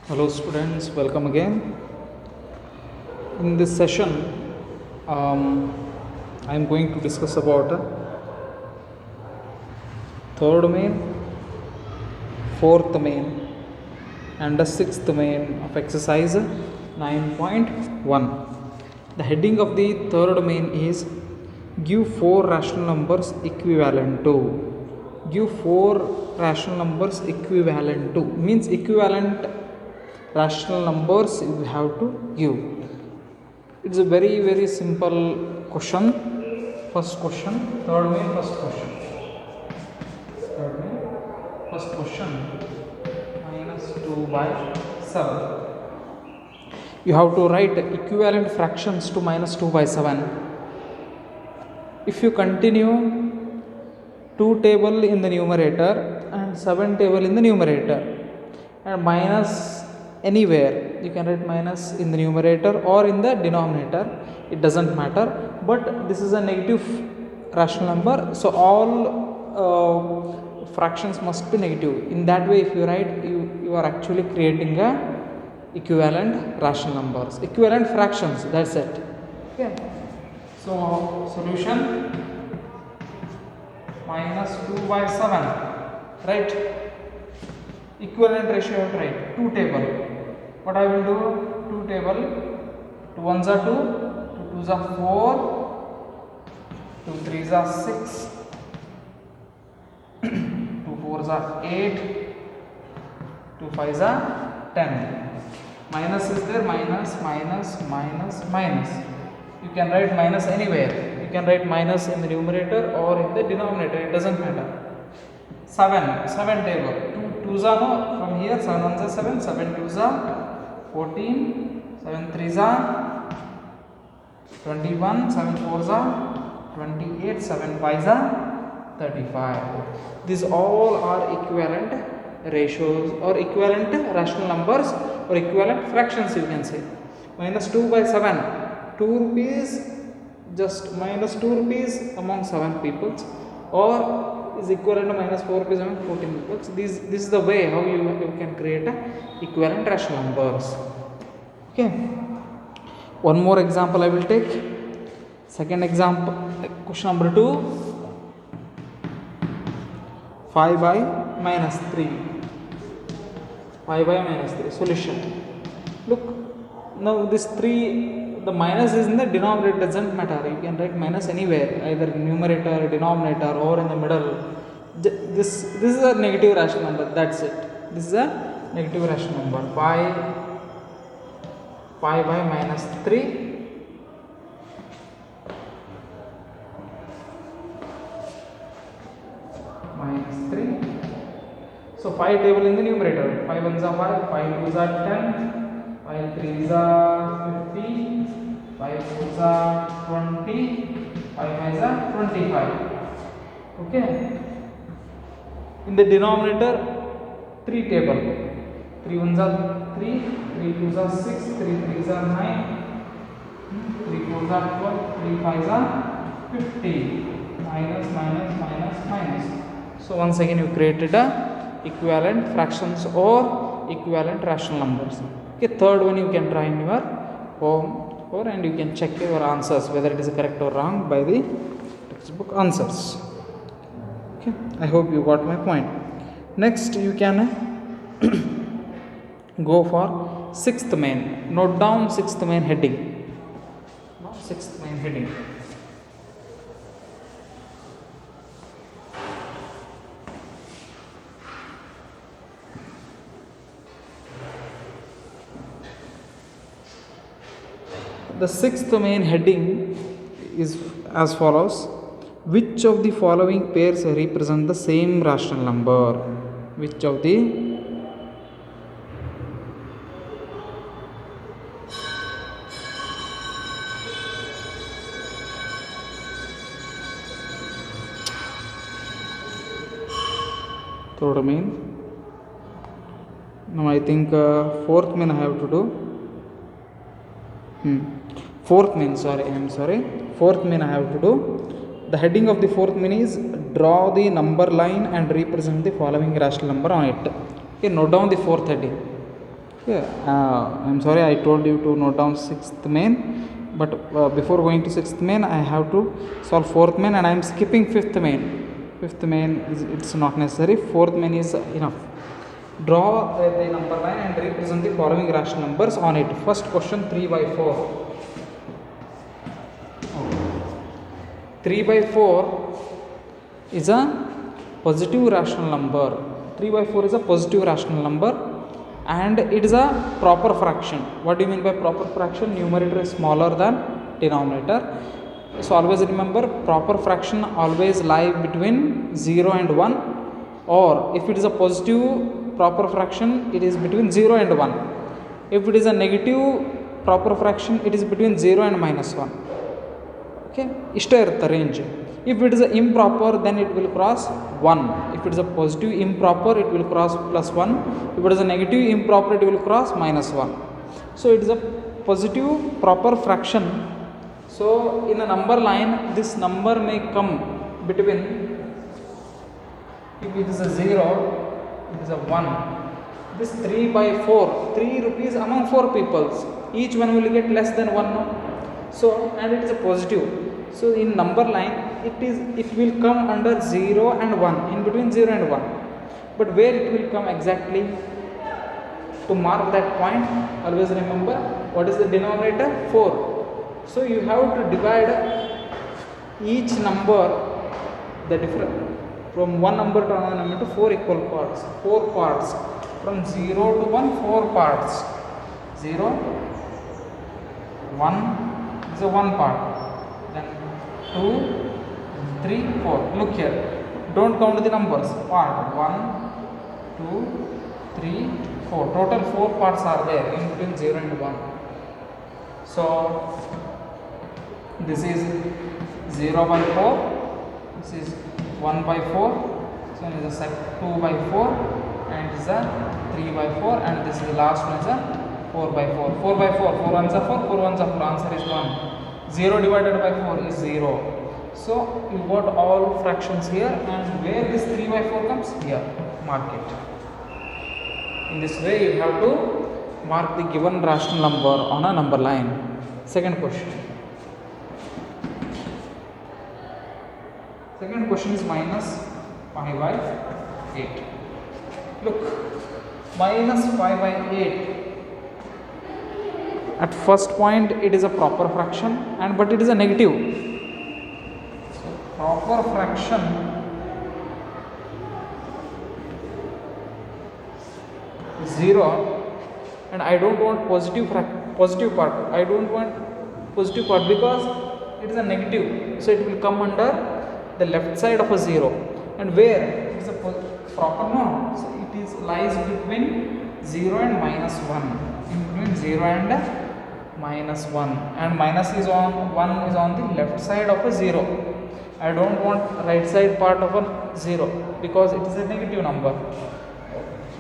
Hello students, welcome again. In this session, I am going to discuss about third main, fourth main and the sixth main of exercise 9.1. The heading of the third main is give 4 rational numbers equivalent to. Give 4 rational numbers equivalent to means equivalent rational numbers you have to give. It's a very simple question. First question, third main, first question. Third main, first question, minus 2 by 7. You have to write equivalent fractions to minus 2 by 7. If you continue 2 table in the numerator and 7 table in the numerator and minus anywhere, you can write minus in the numerator or in the denominator, it doesn't matter, but this is a negative rational number, so all fractions must be negative. In that way, if you write, you are actually creating a equivalent rational numbers, equivalent fractions, that's it. Okay, so solution minus 2 by 7, right? Equivalent ratio you have to write 2 table. What I will do, 2 table, 2 ones are 2, 2 twos are 4, 2 threes are 6, 2 fours are 8, 2 fives are 10. Minus is there, minus. You can write minus anywhere. You can write minus in the numerator or in the denominator, it doesn't matter. 7 table, 2 twos are no, from here 7 ones are 7, 7 twos are 14, 7 threes are 21, 7 fours are 28, 7 fives are 35. These all are equivalent ratios or equivalent rational numbers or equivalent fractions, you can say. Minus 2 by 7, 2 rupees, just minus 2 rupees among 7 people, or is equivalent to minus 4 rupees among 14 people. This is the way how you can create equivalent rational numbers. Okay. One more example I will take. Second example, question number 2. 5 by minus 3. 5 by minus 3. Solution. Look, now this 3, the minus is in the denominator, doesn't matter. You can write minus anywhere, either numerator, denominator, or in the middle. This is a negative rational number, that's it. This is a negative rational number. 5 by minus 3. Minus 3. So 5 table in the numerator. 5 ones are 5, 5 twos are 10, 5 threes are 50, 5 fours are 20, 5 fives are 25. Okay. In the denominator, 3 table. 3 ones are 3, 3 twos are 6, 3 threes are 9, 3 fours are 12, 3 fives are 50. Minus. So once again you created a equivalent fractions or equivalent rational numbers. Okay, third one you can try in your home and you can check your answers whether it is correct or wrong by the textbook answers. Okay, I hope you got my point. Next you can go for sixth main. Note down sixth main heading. Sixth main heading. The sixth main heading is as follows. Which of the following pairs represent the same rational number? Which of the third main? Now I think fourth main I have to do. Fourth main, fourth main I have to do. The heading of the fourth main is draw the number line and represent the following rational number on it. Okay, note down the fourth heading. Okay, I'm sorry I told you to note down sixth main, but before going to sixth main I have to solve fourth main, and I am skipping fifth main. Fifth main is it's not necessary. Fourth main is enough. Draw the number line and represent the following rational numbers on it. First question, 3 by 4. 3 by 4 is a positive rational number. 3 by 4 is a positive rational number, and it is a proper fraction. What do you mean by proper fraction? Numerator is smaller than denominator. So always remember, proper fraction always lie between 0 and 1, or if it is a positive proper fraction, it is between 0 and 1. If it is a negative proper fraction, it is between 0 and minus 1. Okay, ಇಷ್ಟೇ ಇರುತ್ತೆ range. If it is a improper, then it will cross 1. If it is a positive improper, it will cross plus 1. If it is a negative improper, it will cross minus 1. So it is a positive proper fraction. So in a number line, this number may come between, if it is a 0, it is a 1. This 3 by 4, 3 rupees among 4 people, each one will get less than 1, no? So, and it is a positive. So in number line, it will come under 0 and 1, in between 0 and 1. But where it will come exactly? To mark that point, always remember, what is the denominator? 4. So you have to divide each number, the different, from one number to another number, to 4 equal parts. 4 parts. From 0 to 1, 4 parts. 0, 1 is a 1 part. Then 2, 3, 4. Look here. Don't count the numbers. Part 1, 2, 3, 4. Total 4 parts are there in between 0 and 1. So this is 0 by 4. This is 1 by 4. So it is a 2 by 4, and it is a 3 by 4, and this is the last one is a 4 by 4. 4 by 4. 4 ones are 4. 4 ones are 4. Answer is 1. 0 divided by 4 is 0. So you got all fractions here, and where this 3 by 4 comes? Here. Mark it. In this way you have to mark the given rational number on a number line. Second question. Second question is minus 5 by 8. Look, minus 5 by 8. At first point it is a proper fraction, but it is a negative. So proper fraction is 0, and I don't want positive part. I don't want positive part because it is a negative. So it will come under the left side of a 0. And where it is a proper, no, so it is lies between 0 and minus 1. In between 0 and minus 1, and minus is on 1 is on the left side of a 0. I don't want right side part of a 0 because it is a negative number.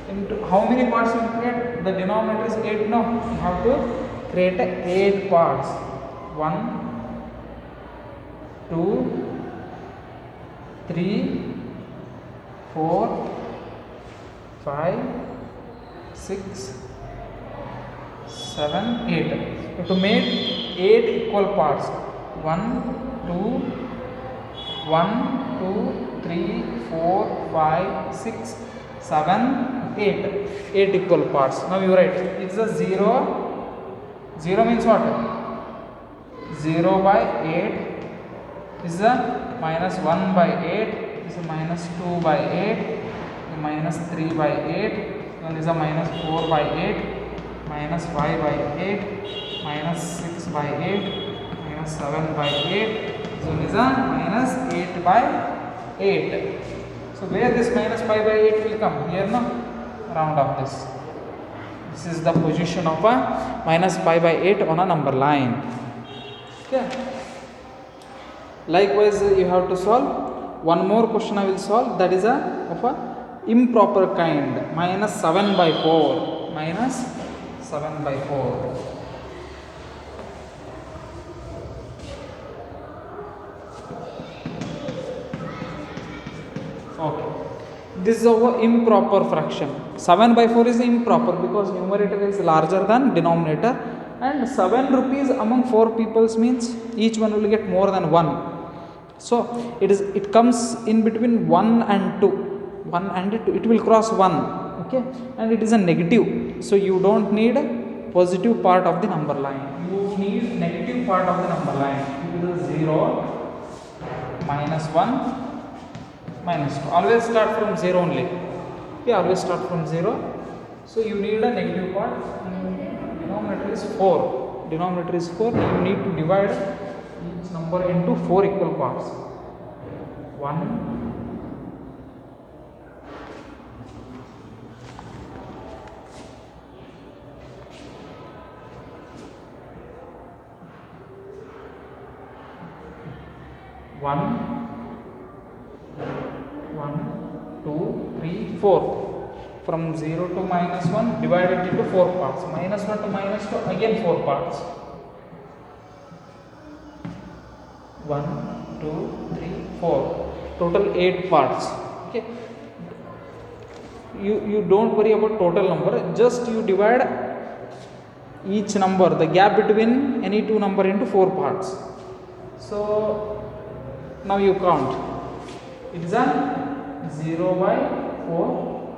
Into how many parts you create? The denominator is 8. No, you have to create 8 parts. 1, 2, 3, 4, 5, 6, 7, 8. To make 8 equal parts. 1, 2, 3, 4, 5, 6, 7, 8. 8 equal parts. Now you write, it's a 0. 0 means what? 0 by 8 is a minus 1 by 8, is a minus 2 by 8, minus 3 by 8, then is a minus 4 by 8, minus 5 by 8, minus 6 by 8, minus 7 by 8, so is a minus 8 by 8. So where this minus 5 by 8 will come? Here, no? Round off this. This is the position of a minus 5 by 8 on a number line. Okay. Likewise, you have to solve one more question. I will solve, that is of a improper kind. Minus 7 by 4. Minus 7 by 4. Okay. This is our improper fraction. 7 by 4 is improper because numerator is larger than denominator, and 7 rupees among 4 peoples means each one will get more than 1. So it comes in between 1 and 2. 1 and 2, it will cross 1. Okay, and it is a negative, so you don't need positive part of the number line, you need negative part of the number line. It is 0, minus 1, minus 2. Always start from 0 only. Okay, always start from 0. So you need a negative part. Denominator is 4. Denominator is 4. You need to divide each number into 4 equal parts. 1, 1, 2, 3, 4. From 0 to minus 1, divide it into 4 parts. Minus 1 to minus 2, again 4 parts. 1, 2, 3, 4. Total 8 parts. Okay. You don't worry about total number. Just you divide each number, the gap between any two number, into 4 parts. So now you count. It is a 0 by 4,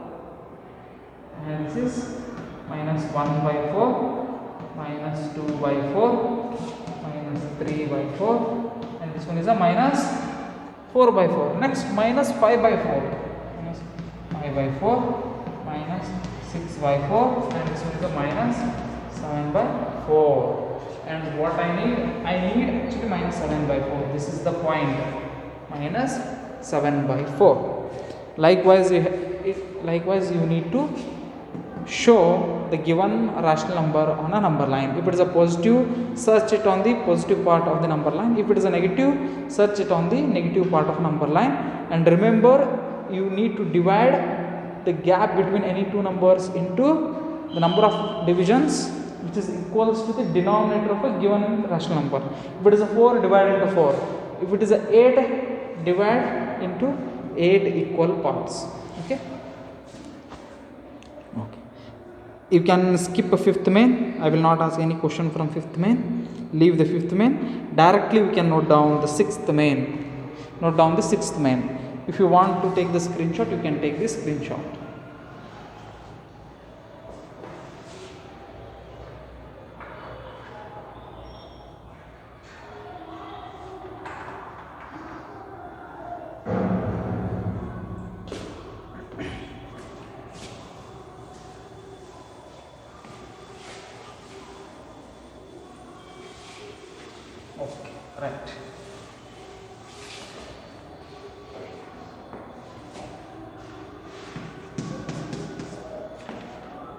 and this is minus 1 by 4, minus 2 by 4, minus 3 by 4, and this one is a minus 4 by 4. Next, minus 5 by 4, minus 5 by 4, minus 6 by 4, and this one is a minus 7 by 4. And what I need actually minus 7 by 4. This is the point, minus 7 by 4. Likewise you need to show the given rational number on a number line. If it is a positive, search it on the positive part of the number line. If it is a negative, search it on the negative part of number line. And remember, you need to divide the gap between any two numbers into the number of divisions which is equals to the denominator of a given rational number. If it is a 4, divide into 4. If it is a 8, divide into 8 equal parts. Okay. You can skip a fifth main. I will not ask any question from fifth main. Leave the fifth main. Directly we can note down the sixth main. Note down the sixth main. If you want to take the screenshot, you can take the screenshot. Okay, right.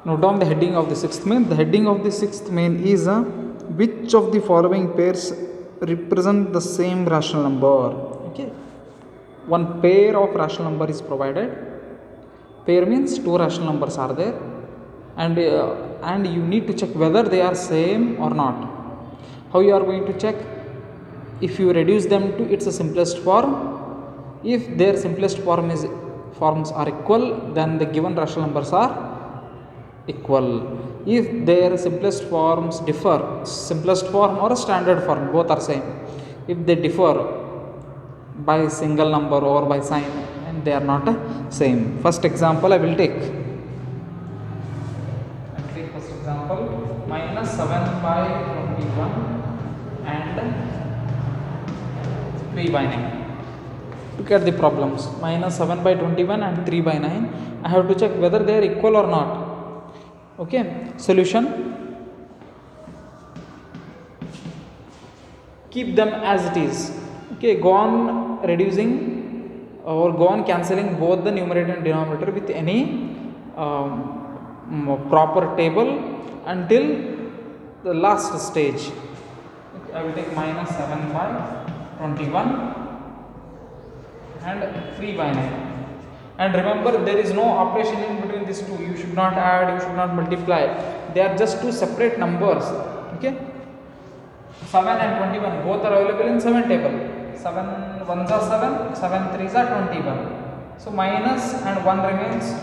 Note down the heading of the sixth main. The heading of the sixth main is which of the following pairs represent the same rational number. Okay, one pair of rational number is provided. Pair means two rational numbers are there, and you need to check whether they are same or not. How you are going to check? If you reduce them to its simplest form, if their simplest forms are equal, then the given rational numbers are equal. If their simplest forms differ, simplest form or a standard form, both are same. If they differ by single number or by sign, and they are not same. First example I will take. First example, minus 7 by 21 and 3 by 9. Look at the problems. Minus 7 by 21 and 3 by 9. I have to check whether they are equal or not. Okay. Solution. Keep them as it is. Okay. Go on reducing or go on cancelling both the numerator and denominator with any proper table until the last stage. Okay. I will take minus 7 by 21 and 3 by 9. And remember, there is no operation in between these two. You should not add, you should not multiply. They are just two separate numbers. Okay. 7 and 21 both are available in 7 table. 7 1s are 7, 7 3s are 21. So minus and 1 remains.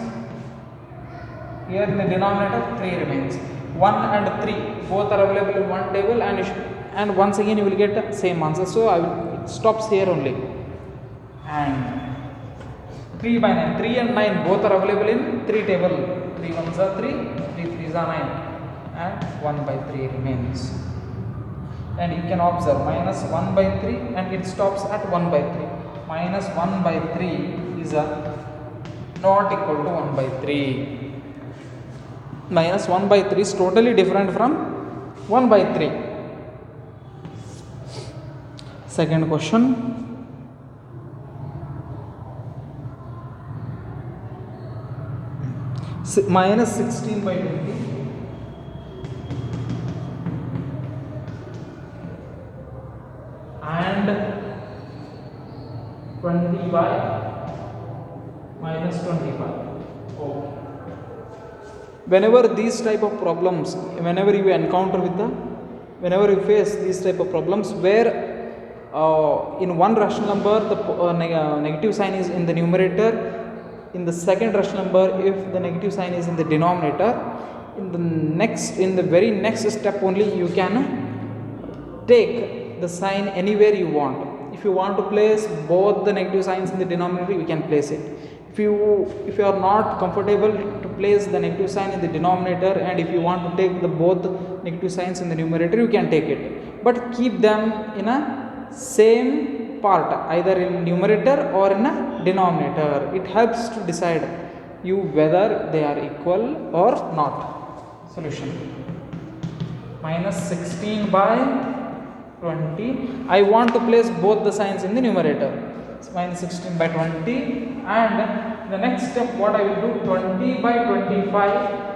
Here in the denominator 3 remains. 1 and 3 both are available in one table, and once again you will get the same answer. So it stops here only. And 3 by 9, 3 and 9 both are available in 3 table. 3 1s are 3, 3 3s are 9, and 1 by 3 remains. And you can observe minus 1 by 3 and it stops at 1 by 3. Minus 1 by 3 is not equal to 1 by 3. Minus 1 by 3 is totally different from 1 by 3. Second question. Minus 16 by 20 and 20 by minus 25. Okay. Whenever these type of problems, whenever you face these type of problems where in one rational number the negative sign is in the numerator, in the second rational number if the negative sign is in the denominator, in the very next step only you can take the sign anywhere you want. If you want to place both the negative signs in the denominator, you can place it. If you are not comfortable to place the negative sign in the denominator, and if you want to take both negative signs in the numerator, you can take it, but keep them in a same part, either in numerator or in a denominator. It helps to decide you whether they are equal or not. Solution. Minus 16 by 20. I want to place both the signs in the numerator. So minus 16 by 20, and the next step what I will do, 20 by 25,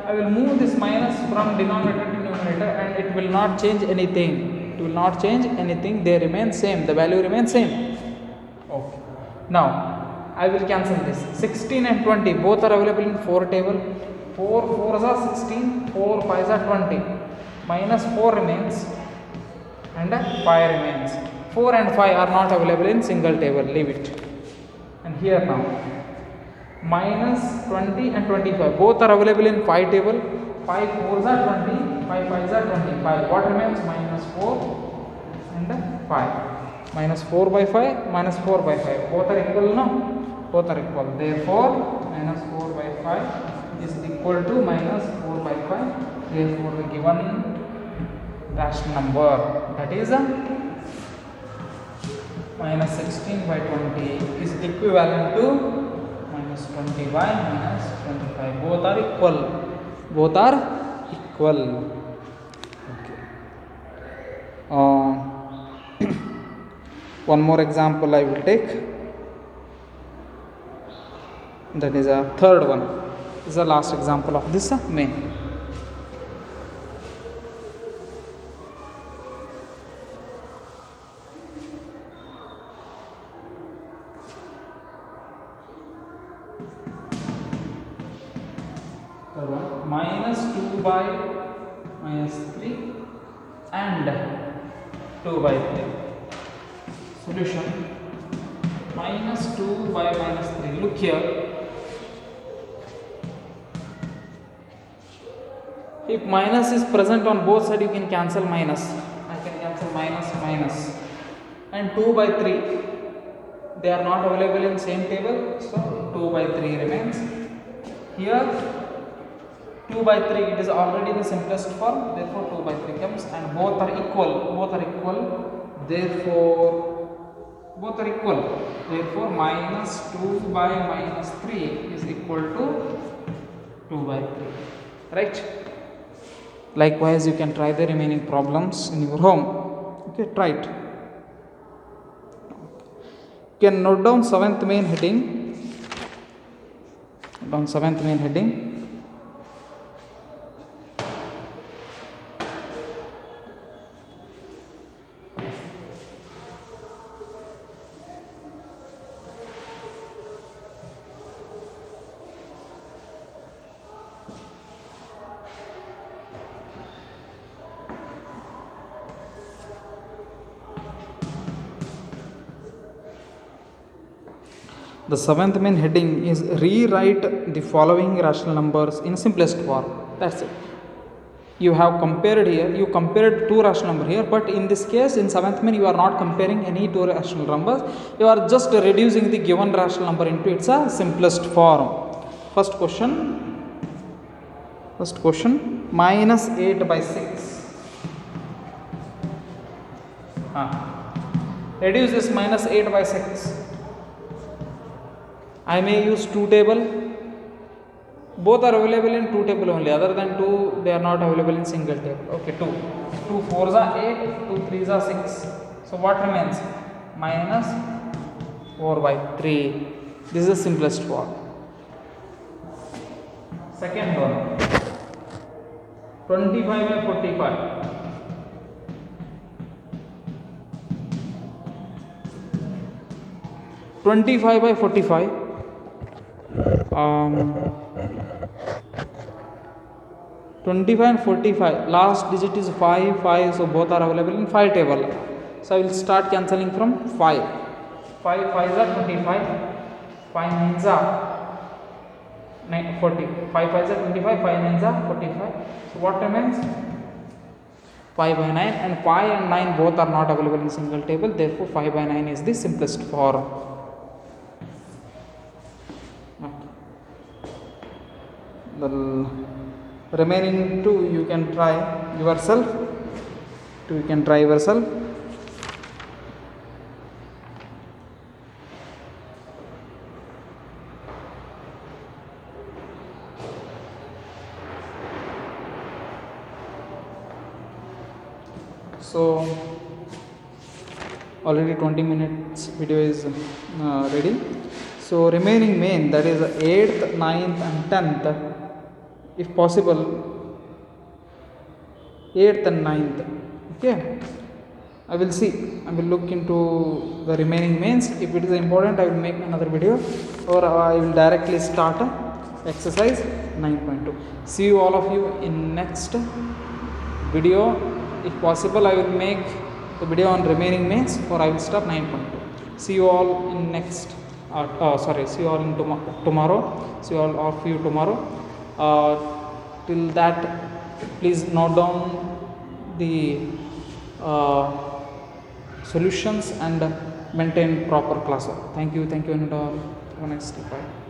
I will move this minus from denominator to numerator, and it will not change anything. It will not change anything. They remain same. The value remains same. Okay. Now I will cancel this. 16 and 20 both are available in 4 table. 4 4s are 16. 4 5s are 20. Minus 4 remains, and 5 remains. 4 and 5 are not available in single table, leave it. And here now, minus 20 and 25 both are available in 5 table. 5 4s are 20, 5 5s are 25. What remains? Minus 4 and 5. Minus 4 by 5, minus 4 by 5. Both are equal, no? Both are equal. Therefore, minus 4 by 5 is equal to minus 4 by 5. Therefore, the given rational number, that is minus 16 by 20, is equivalent to minus 20 by minus 25. Both are equal. Both are equal. Okay. One more example I will take. That is a third one. This is the last example of this main. Minus 2 by minus 3 and 2 by 3. Solution. Minus 2 by minus 3. Look here. If minus is present on both sides, you can cancel minus. I can cancel minus minus. And 2 by 3. They are not available in same table. So 2 by 3 remains. Here 2 by 3, it is already the simplest form, therefore 2 by 3 comes, and both are equal, therefore both are equal, therefore minus 2 by minus 3 is equal to 2 by 3, right? Likewise, you can try the remaining problems in your home. Okay, try it. You can note down 7th main heading. The seventh main heading is rewrite the following rational numbers in simplest form. That's it. You have compared here, you compared two rational numbers here, but in this case in seventh main you are not comparing any two rational numbers, you are just reducing the given rational number into its simplest form. First question, minus 8 by 6. Reduce this minus 8 by 6. I may use 2 table. Both are available in 2 table only. Other than 2, they are not available in single table. Okay, 2. 2 4s are 8, 2 3s are 6. So what remains? Minus 4 by 3. This is the simplest form. Second one, 25 by 45. 25 by 45. 25 and 45, last digit is 5, 5, so both are available in 5 table. So I will start cancelling from 5. 5 5s are 25, 5 9s are 40, 5 5s are 25, 5 9s are 45. So what remains? 5 by 9, and 5 and 9 both are not available in single table, therefore 5 by 9 is the simplest form. The remaining two you can try yourself. So already 20 minutes video is ready. So remaining main, that is 8th, 9th and 10th, if possible 8th and 9th. Okay, I will look into the remaining mains. If it is important, I will make another video, or I will directly start exercise 9.2. See you all of you in next video. If possible, I will make the video on remaining mains, or I will start 9.2. See you all in next see you all in tomorrow. See you all of you tomorrow. Till that, please note down the solutions and maintain proper classwork. Thank you and all. Have a nice day. Bye.